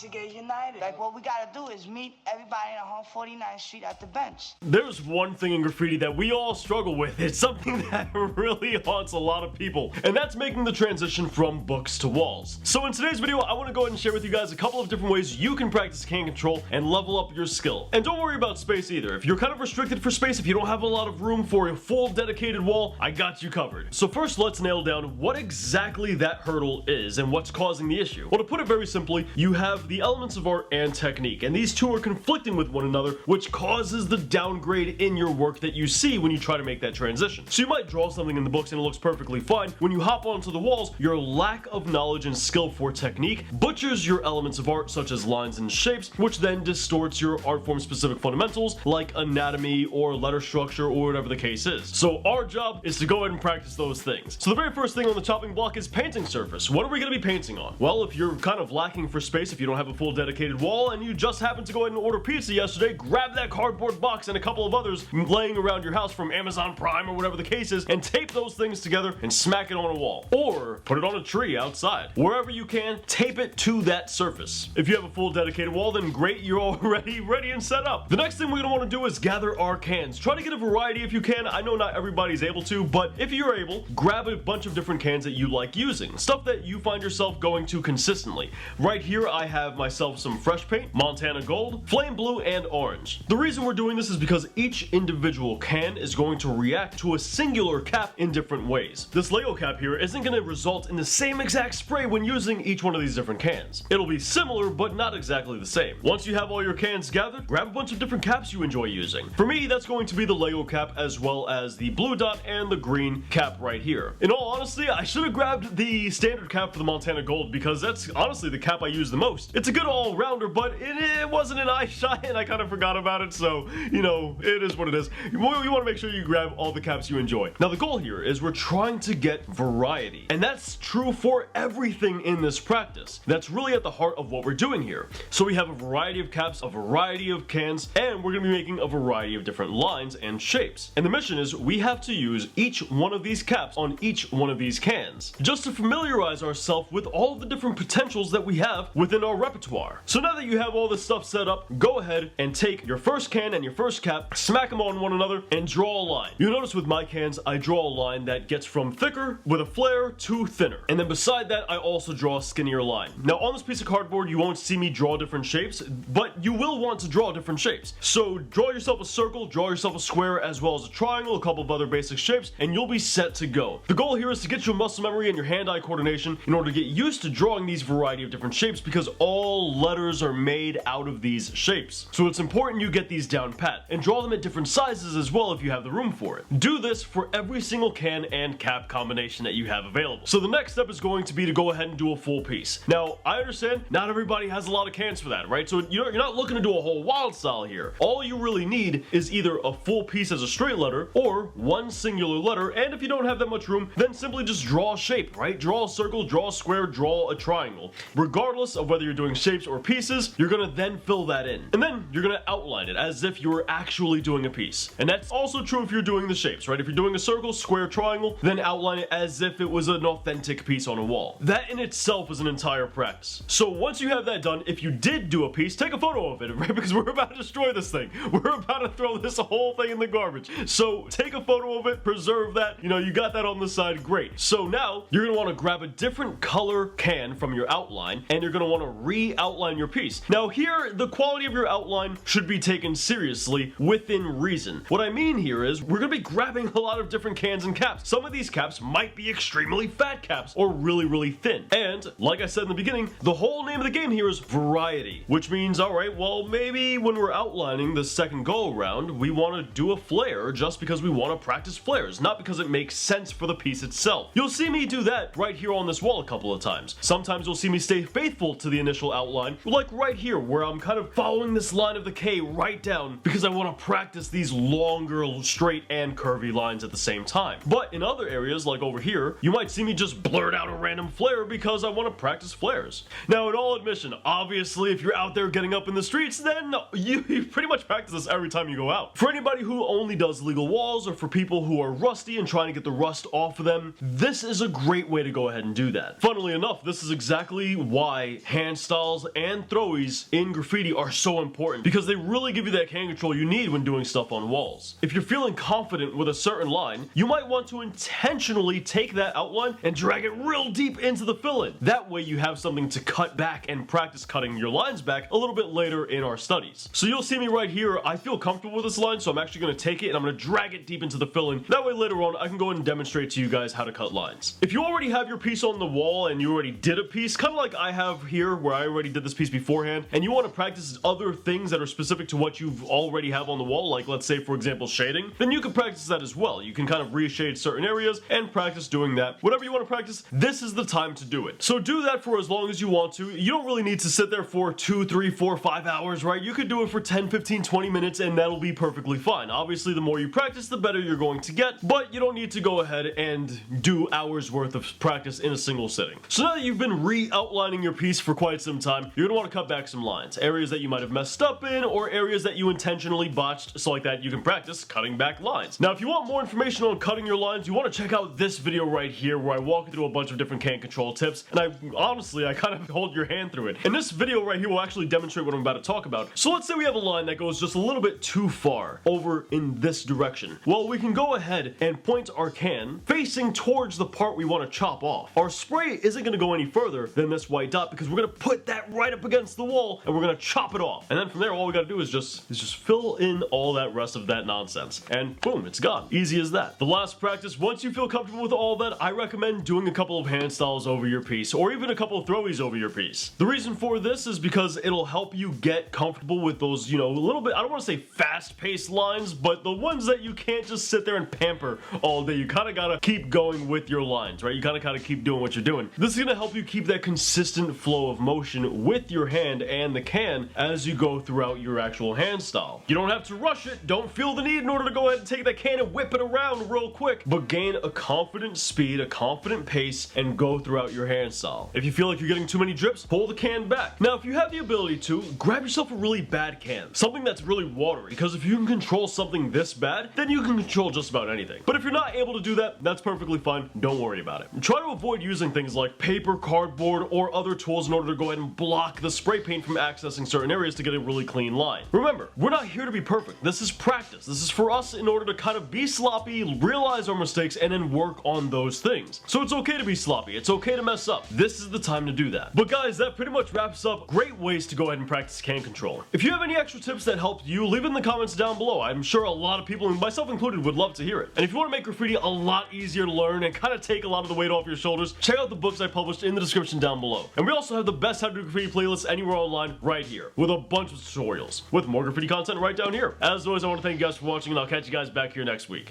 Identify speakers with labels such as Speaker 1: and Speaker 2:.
Speaker 1: should get united. Like, what we gotta do is meet everybody on 149th Street at the bench.
Speaker 2: There's one thing in graffiti that we all struggle with. It's something that really haunts a lot of people, and that's making the transition from books to walls. So in today's video, I want to go ahead and share with you guys a couple of different ways you can practice CAN control and level up your skill. And don't worry about space either. If you're kind of restricted for space, if you don't have a lot of room for a full dedicated wall, I got you covered. So first, let's nail down what exactly that hurdle is and what's causing the issue. Well, to put it very simply, you have the elements of art and technique, and these two are conflicting with one another, which causes the downgrade in your work that you see when you try to make that transition. So you might draw something in the books and it looks perfectly fine. When you hop onto the walls, your lack of knowledge and skill for technique butchers your elements of art, such as lines and shapes, which then distorts your art form specific fundamentals like anatomy or letter structure or whatever the case is. So our job is to go ahead and practice those things. So the very first thing on the chopping block is painting surface. What are we going to be painting on? Well, if you're kind of lacking for space, if you don't have a full dedicated wall and you just happened to go ahead and order pizza yesterday, grab that cardboard box and a couple of others laying around your house from Amazon Prime or whatever the case is, and tape those things together and smack it on a wall. Or put it on a tree outside. Wherever you can, tape it to that surface. If you have a full dedicated wall, then great, you're already ready and set up. The next thing we're going to want to do is gather our cans. Try to get a variety if you can. I know not everybody's able to, but if you're able, grab a bunch of different cans that you like using. Stuff that you find yourself going to consistently. Right here, I have myself some fresh paint, Montana Gold, Flame Blue, and Orange. The reason we're doing this is because each individual can is going to react to a singular cap in different ways. This Lego cap here isn't going to result in the same exact spray when using each one of these different cans. It'll be similar, but not exactly the same. Once you have all your cans gathered, grab a bunch of different caps you enjoy using. For me, that's going to be the Lego cap as well as the blue dot and the green cap right here. In all honesty, I should have grabbed the standard cap for the Montana Gold because that's honestly the cap I use the most. It's a good all-rounder, but it wasn't an eye shot and I kind of forgot about it, so, you know, it is what it is. You want to make sure you grab all the caps you enjoy. Now, the goal here is we're trying to get variety, and that's true for everything in this practice. That's really at the heart of what we're doing here. So we have a variety of caps, a variety of cans, and we're going to be making a variety of different lines and shapes. And the mission is we have to use each one of these caps on each one of these cans, just to familiarize ourselves with all of the different potentials that we have within our repertoire. So now that you have all this stuff set up, go ahead and take your first can and your first cap, smack them on one another, and draw a line. You'll notice with my cans, I draw a line that gets from thicker with a flare to thinner. And then beside that, I also draw a skinnier line. Now on this piece of cardboard, you won't see me draw different shapes, but you will want to draw different shapes. So draw yourself a circle, draw yourself a square, as well as a triangle, a couple of other basic shapes, and you'll be set to go. The goal here is to get your muscle memory and your hand-eye coordination in order to get used to drawing these variety of different shapes, because all letters are made out of these shapes. So it's important you get these down pat, and draw them at different sizes as well if you have the room for it. Do this for every single can and cap combination that you have available. So the next step is going to be to go ahead and do a full piece. Now, I understand not everybody has a lot of cans for that, right? So you're not looking to do a whole wild style here. All you really need is either a full piece as a straight letter or one singular letter, and if you don't have that much room, then simply just draw a shape, right? Draw a circle, draw a square, draw a triangle. Regardless of whether you're doing shapes or pieces, you're gonna then fill that in. And then you're gonna outline it as if you were actually doing a piece. And that's also true if you're doing the shapes, right? If you're doing a circle, square, triangle, then outline it as if it was an authentic piece on a wall. That in itself is an entire practice. So once you have that done, if you did do a piece, take a photo of it, right? Because we're about to destroy this thing. We're about to throw this whole thing in the garbage. So take a photo of it, preserve that, you know, you got that on the side, great. So now you're gonna want to grab a different color can from your outline, and you're gonna want to re-outline your piece. Now here, the quality of your outline should be taken seriously within reason. What I mean here is we're gonna be grabbing a lot of different cans and caps. Some of these caps might be extremely fat caps or really thin. And like I said in the beginning, the whole name of the game here is variety, which means, all right, well, maybe when we're outlining the second go around, we want to do a flare just because we want to practice flares, not because it makes sense for the piece itself. You'll see me do that right here on this wall a couple of times. Sometimes you'll see me stay faithful to the initial outline, like right here where I'm kind of following this line of the K right down because I want to practice these longer, straight and curvy lines at the same time. But in other areas, like over here, you might see me just blurt out a random flare because I want to practice flares. Now, in all admission, obviously, if you're out there getting up in the streets, then you pretty much practice this every time you go out. For anybody who only does legal walls, or for people who are rusty and trying to get the rust off of them, this is a great way to go ahead and do that. Funnily enough, this is exactly why hand style styles and throwies in graffiti are so important because they really give you that hand control you need when doing stuff on walls. If you're feeling confident with a certain line, you might want to intentionally take that outline and drag it real deep into the fill-in. That way you have something to cut back and practice cutting your lines back a little bit later in our studies. So you'll see me right here, I feel comfortable with this line, so I'm actually going to take it and I'm going to drag it deep into the fill-in. That way later on I can go ahead and demonstrate to you guys how to cut lines. If you already have your piece on the wall and you already did a piece, kind of like I have here where I already did this piece beforehand, and you want to practice other things that are specific to what you've already have on the wall, like let's say for example shading, then you can practice that as well. You can kind of reshade certain areas and practice doing that. Whatever you want to practice, this is the time to do it. So do that for as long as you want to. You don't really need to sit there for 2, 3, 4, 5 hours, right? You could do it for 10, 15, 20 minutes and that'll be perfectly fine. Obviously the more you practice, the better you're going to get, but you don't need to go ahead and do hours worth of practice in a single sitting. So now that you've been re-outlining your piece for quite some time, you're gonna want to cut back some lines. Areas that you might have messed up in or areas that you intentionally botched, so like that you can practice cutting back lines. Now if you want more information on cutting your lines, you want to check out this video right here where I walk through a bunch of different CANT control tips, and I kind of hold your hand through it. And this video right here will actually demonstrate what I'm about to talk about. So let's say we have a line that goes just a little bit too far over in this direction. Well, we can go ahead and point our can facing towards the part we want to chop off. Our spray isn't going to go any further than this white dot because we're going to put that right up against the wall and we're going to chop it off. And then from there all we got to do is just fill in all that rest of that nonsense. And boom, it's gone. Easy as that. The last practice, once you feel comfortable with all that, I recommend doing a couple of hand styles over your piece or even a couple of throwies over your piece. The reason for this is because it'll help you get comfortable with those, you know, a little bit, I don't want to say fast-paced lines, but the ones that you can't just sit there and pamper all day. You kind of got to keep going with your lines, right? You kind of keep doing what you're doing. This is going to help you keep that consistent flow of motion with your hand and the can as you go throughout your actual hand style. You don't have to rush it. Don't feel the need in order to go ahead and take that can and whip it around real quick, but gain a confident speed, a confident pace, and go throughout your hand style. If you feel like you're getting too many drips, pull the can back. Now, if you have the ability to, grab yourself a really bad can, something that's really watery, because if you can control something this bad, then you can control just about anything. But if you're not able to do that, that's perfectly fine. Don't worry about it. Try to avoid using things like paper, cardboard, or other tools in order to go ahead and block the spray paint from accessing certain areas to get a really clean line. Remember, we're not here to be perfect. This is practice. This is for us in order to kind of be sloppy, realize our mistakes, and then work on those things. So it's okay to be sloppy. It's okay to mess up. This is the time to do that. But guys, that pretty much wraps up great ways to go ahead and practice CANT control. If you have any extra tips that helped you, leave it in the comments down below. I'm sure a lot of people, myself included, would love to hear it. And if you want to make graffiti a lot easier to learn and kind of take a lot of the weight off your shoulders, check out the books I published in the description down below. And we also have the best how to do graffiti playlists anywhere online right here, with a bunch of tutorials, with more graffiti content right down here. As always, I want to thank you guys for watching, and I'll catch you guys back here next week.